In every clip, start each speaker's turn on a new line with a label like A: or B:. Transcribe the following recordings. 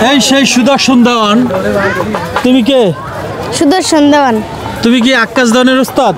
A: এই সেই সুদর্শন দেওয়ান, তুমি কে?
B: সুদর্শন দেওয়ান।
A: তুমি কি আকাশ দেওয়ানের উস্তাদ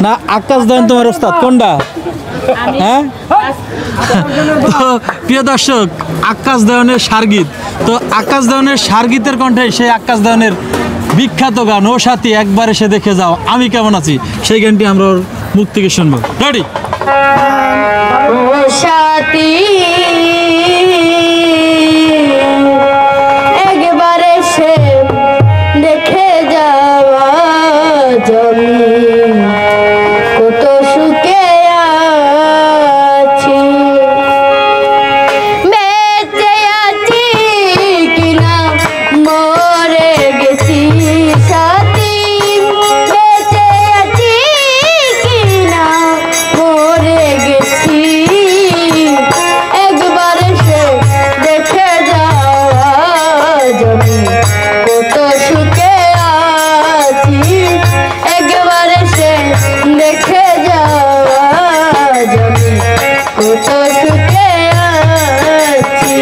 A: না আকাশ দেওয়ান তোমার উস্তাদ কোনটা? হ্যাঁ, তো প্রিয় দর্শক, আকাশ দেওয়ানের সারগীত, তো আকাশ দেওয়ানের সারগীতের কণ্ঠে সেই আকাশ দেওয়ানের বিখ্যাত গান ও সাথী একবার এসে দেখে যাও আমি কেমন আছি, সেই গানটি আমরা ওর মুখ থেকে শুনবো। রেডি?
B: ও সাথী একবার এসে দেখে যাওয়া জমি কত সুখে আছি, বেঁচে আছি কিনা মরে গেছি সাথী, বেঁচে আছি কিনা মরে গেছি, একবার সে দেখে যাওয়া জমি কত সুখে আছি, একবার সে দেখে যাওয়া জমি কত সুখে আছি।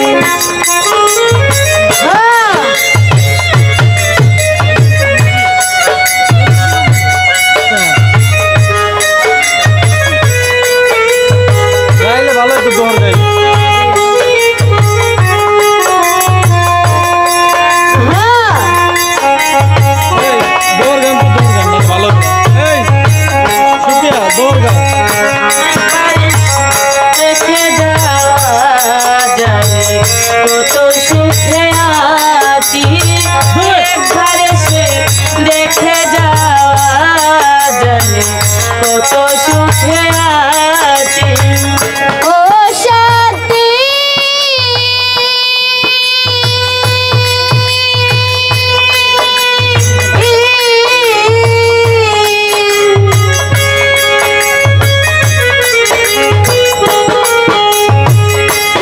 A: গাইলে ভালো একটু দোহর গাই। এই, দোহর গান তো দোহর গান না, ভালো করে। এই সুপিয়া, দোহর গান।
B: দেখে যাওয়া জানি কত সুখে আছি, একবার সে দেখে যাওয়া জানি কত সুখে আছি। ও সাথী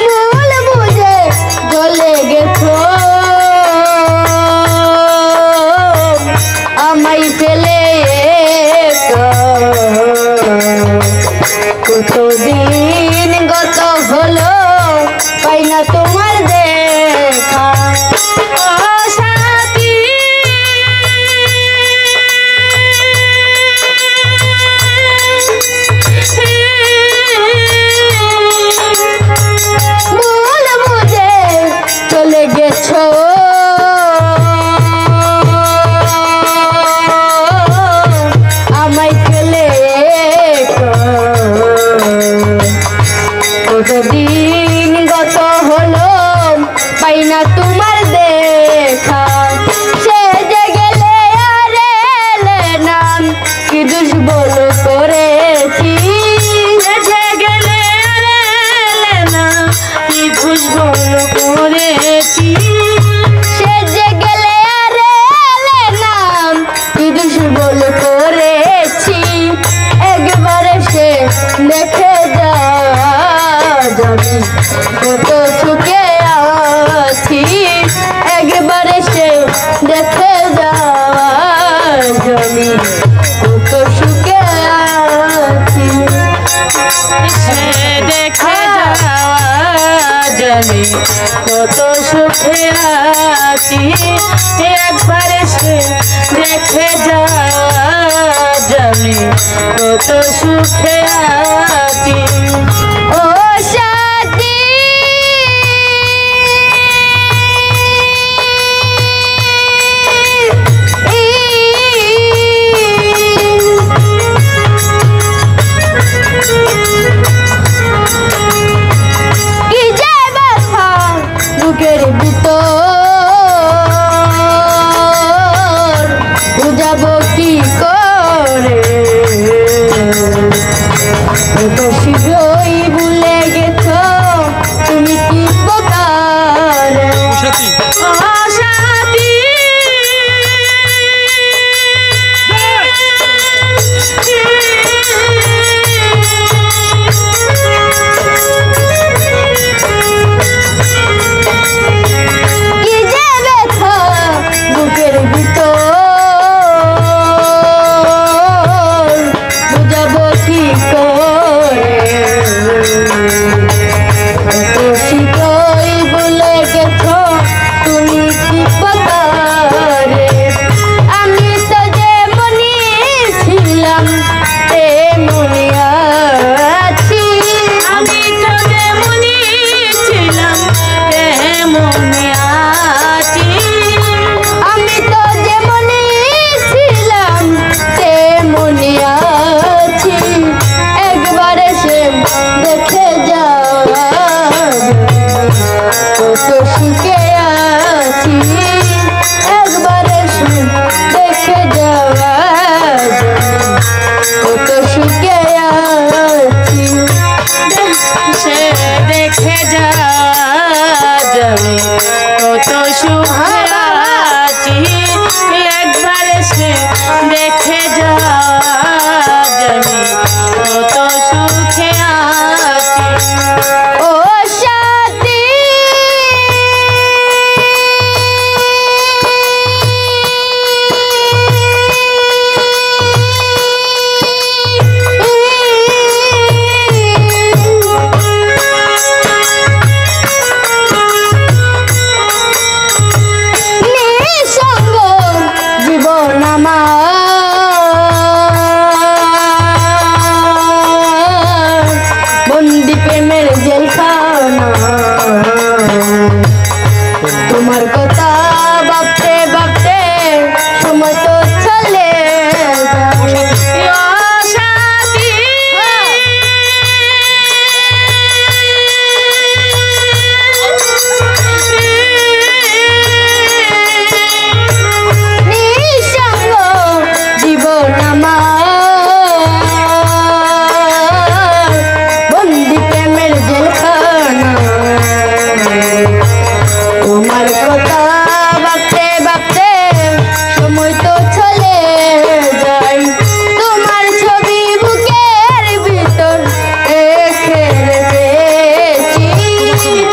B: ভুল বুঝে চলে গেছো আমায় ফেলে একা, কতদিন গত হলো পাই না তোমার দেখা। ও সাথী ভুল বুঝে চলে গেছো আমায় ফেলে একা, কতদিন গত হলো পাই না তোমার দেখা, সে যে গেলে আর এলে না কি দুষ্বল করেছি, সে যে গেলে আর এলে না কি দুষ্বল করেছি, সে যে গেলে আর এলে না কি দুষ্বল করেছি, একবারে সে দেখে যাওয়া জমি কত সুখে আছি, একবারে সে দেখে যাওয়া জমি কত সুখে আছি, সে দেখে যাওয়া জমি কত সুখে আছি, একবারে সে দেখে যাওয়া জমি কত সুখে আছি। ও সাথী কি যে ব্যথা বুকের ভিতর বুঝাবো কি করে, কত শীঘ্রই ভুলে গেছো
C: কত সুখে আছি একবার সে দেখে যা জানি কত সুখে আছি
B: ও সাথী নিঃসঙ্গ জীবন আমার বন্দি প্রেমের জেলখানা তোমার কথা ভাবতে ভাবতে সময় তো চলে যায়।
C: ও সাথী
B: নিঃসঙ্গ জীবন আমার বন্দি প্রেমের জেলখানা তোমার কথা ভাবতে ভাবতে সময় তো চলে যায় তোমার ছবি বুকের ভিতর রেখে রেখেছি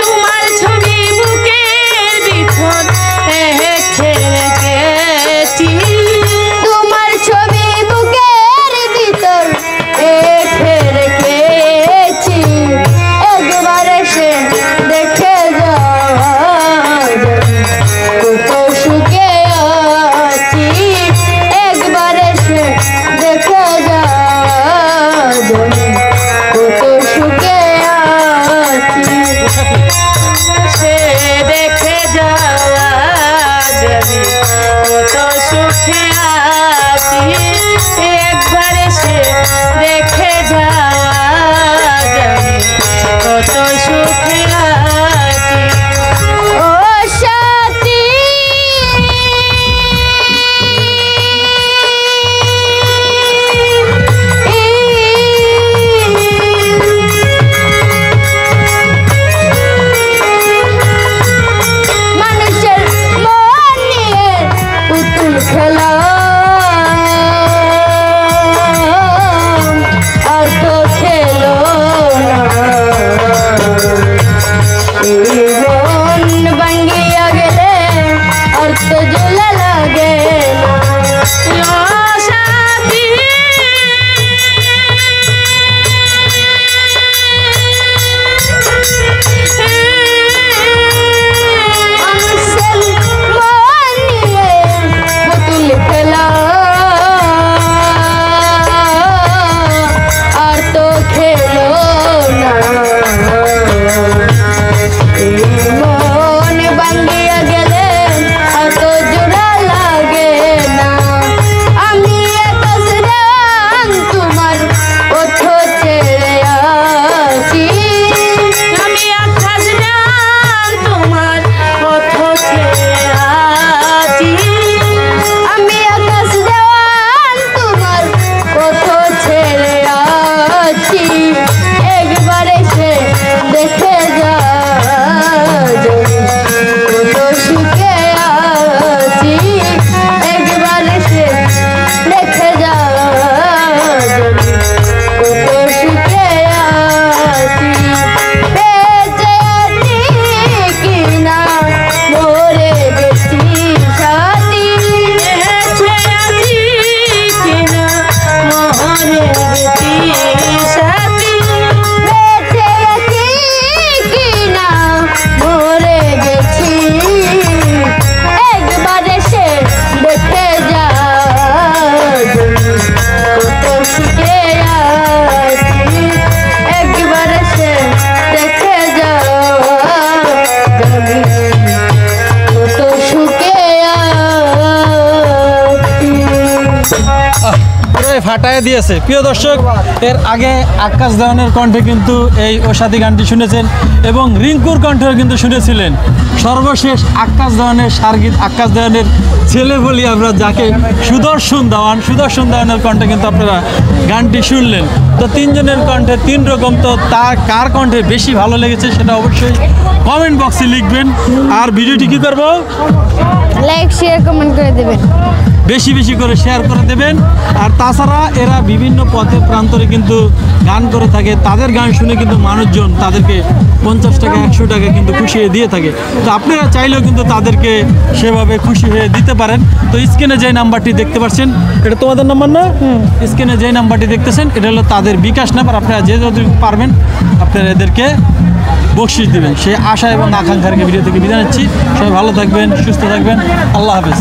C: তোমার ছবি বুকের ভিতর রেখে রেখেছি
B: তোমার ছবি বুকের ভিতর রেখে রেখেছি একবার এসে দেখে যাওয়া যায় কত সুখে আছি একবার এসে দেখে যাওয়া যায় কত সুখে আছি
C: সে দেখে যাওয়া যাবে কত সুখে আছি একবার সে দেখে যাওয়া যাবে কত সুখে আছি
B: ও সাথী মানুষের মন নিয়ে পুতুল খেলা আর তো খেলো না এই মন ভাঙ্গিয়া গেলে আর তো ঝোলা লাগে না
C: ও সাথী
B: মানুষের মন নিয়ে পুতুল খেলা আর তো খেলো না এই মন ভাঙ্গিয়া গেলে আর তো জোড়া লাগে না আমি একসরান তোমার পথ ছেড়ে আছি
C: আমি আকাশ জান তোমার পথ ছেড়ে আছি
B: আমি আকাশ দেওয়ান তোমার পথ ছেড়ে আছি একবার এসে দেখে যা কত সুখে আছি একবার এসে দেখে যা কত সুখে আছি বেঁচে আছি কিনা মরে গেছি সাথী
C: বেঁচে আছি কিনা মরে গেছি সাথী
B: বেঁচে আছি কিনা মরে গেছি একবার এসে দেখে যা কত সুখে আছি একবার এসে দেখে যা কত সুখে আছি
A: পুরো ফাটায় দিয়েছে। প্রিয় দর্শক, এর আগে আকাশ দেওয়ানের কণ্ঠে কিন্তু এই ওষাদি গানটি শুনেছেন এবং রিঙ্কুর কণ্ঠেও কিন্তু শুনেছিলেন। সর্বশেষ আক্কাস দেওয়ানের সারগীত, আক্কাস দেওয়ানের ছেলে বলি আমরা যাকে, সুদর্শন দেওয়ানের কণ্ঠে কিন্তু আপনারা গানটি শুনলেন। তো তিনজনের কণ্ঠে তিন রকম, তো তার কার কণ্ঠে বেশি ভালো লেগেছে সেটা অবশ্যই কমেন্ট বক্সে লিখবেন। আর ভিডিওটি কী করবো,
B: লাইক শেয়ার কমেন্ট করে দেবেন।
A: বেশি বেশি করে শেয়ার করে দেবেন। আর তাছাড়া এরা বিভিন্ন পথে প্রান্তরে কিন্তু গান করে থাকে, তাদের গান শুনে কিন্তু মানুষজন তাদেরকে 50 টাকা 100 টাকা কিন্তু খুশি হয়ে দিয়ে থাকে। তো আপনারা চাইলেও কিন্তু তাদেরকে সেভাবে খুশি হয়ে দিতে পারেন। তো স্ক্রিনে যে নাম্বারটি দেখতে পাচ্ছেন, এটা তোমাদের নাম্বার না? স্ক্রিনে যে নাম্বারটি দেখতেছেন এটা হলো তাদের বিকাশ নাম্বার। আপনারা যে যতটুকু পারবেন আপনারা এদেরকে বকশিশ দিবেন, সেই আশা এবং আকাঙ্ক্ষার ভিডিও থেকে বিদায় নিচ্ছি। সবাই ভালো থাকবেন, সুস্থ থাকবেন, আল্লাহ হাফেজ।